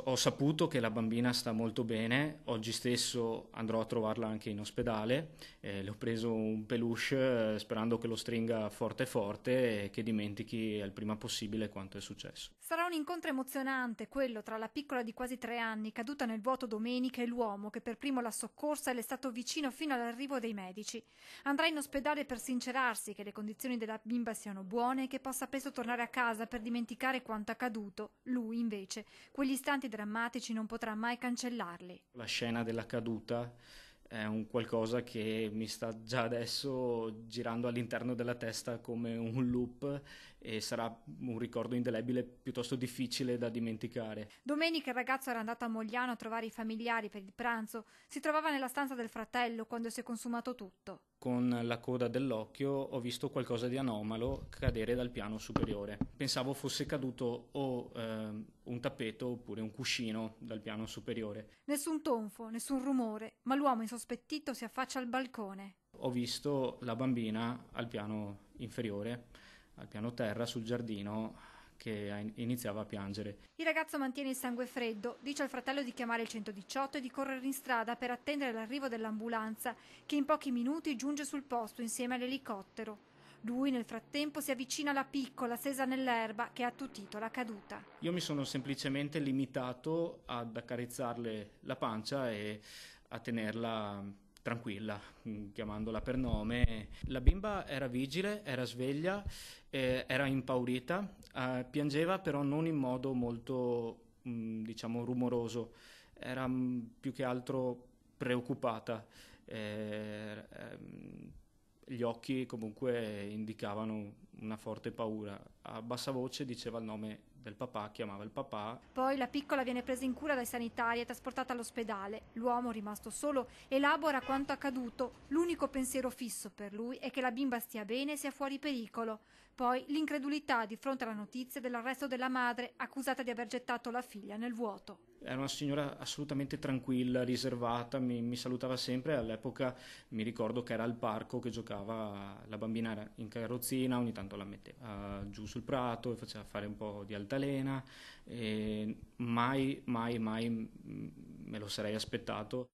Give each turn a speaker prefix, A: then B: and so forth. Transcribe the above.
A: Ho saputo che la bambina sta molto bene, oggi stesso andrò a trovarla anche in ospedale, le ho preso un peluche sperando che lo stringa forte forte e che dimentichi il prima possibile quanto è successo.
B: Sarà un incontro emozionante quello tra la piccola di quasi 3 anni caduta nel vuoto domenica e l'uomo che per primo l'ha soccorsa e le è stato vicino fino all'arrivo dei medici. Andrà in ospedale per sincerarsi che le condizioni della bimba siano buone e che possa presto tornare a casa per dimenticare quanto accaduto. Lui, invece, quegli istanti drammatici non potrà mai cancellarli.
A: La scena della caduta è un qualcosa che mi sta già adesso girando all'interno della testa come un loop e sarà un ricordo indelebile piuttosto difficile da dimenticare.
B: Domenica il ragazzo era andato a Mogliano a trovare i familiari per il pranzo. Si trovava nella stanza del fratello quando si è consumato tutto.
A: Con la coda dell'occhio ho visto qualcosa di anomalo cadere dal piano superiore. Pensavo fosse caduto o un tappeto oppure un cuscino dal piano superiore.
B: Nessun tonfo, nessun rumore, ma l'uomo insospettito si affaccia al balcone.
A: Ho visto la bambina al piano inferiore, al piano terra, sul giardino, che iniziava a piangere.
B: Il ragazzo mantiene il sangue freddo, dice al fratello di chiamare il 118 e di correre in strada per attendere l'arrivo dell'ambulanza, che in pochi minuti giunge sul posto insieme all'elicottero. Lui nel frattempo si avvicina alla piccola, stesa nell'erba, che ha attutito la caduta.
A: Io mi sono semplicemente limitato ad accarezzarle la pancia e a tenerla tranquilla, chiamandola per nome. La bimba era vigile, era sveglia, era impaurita, piangeva però non in modo molto, diciamo, rumoroso, era più che altro preoccupata. Eh, ehm, Gli occhi comunque indicavano una forte paura. A bassa voce diceva il nome del papà, chiamava il papà.
B: Poi la piccola viene presa in cura dai sanitari e trasportata all'ospedale. L'uomo, rimasto solo, elabora quanto accaduto. L'unico pensiero fisso per lui è che la bimba stia bene e sia fuori pericolo. Poi l'incredulità di fronte alla notizia dell'arresto della madre, accusata di aver gettato la figlia nel vuoto.
A: Era una signora assolutamente tranquilla, riservata, mi salutava sempre. All'epoca mi ricordo che era al parco che giocava, la bambina era in carrozzina, ogni tanto la metteva giù sul prato e faceva fare un po' di altalena e mai, mai, mai me lo sarei aspettato.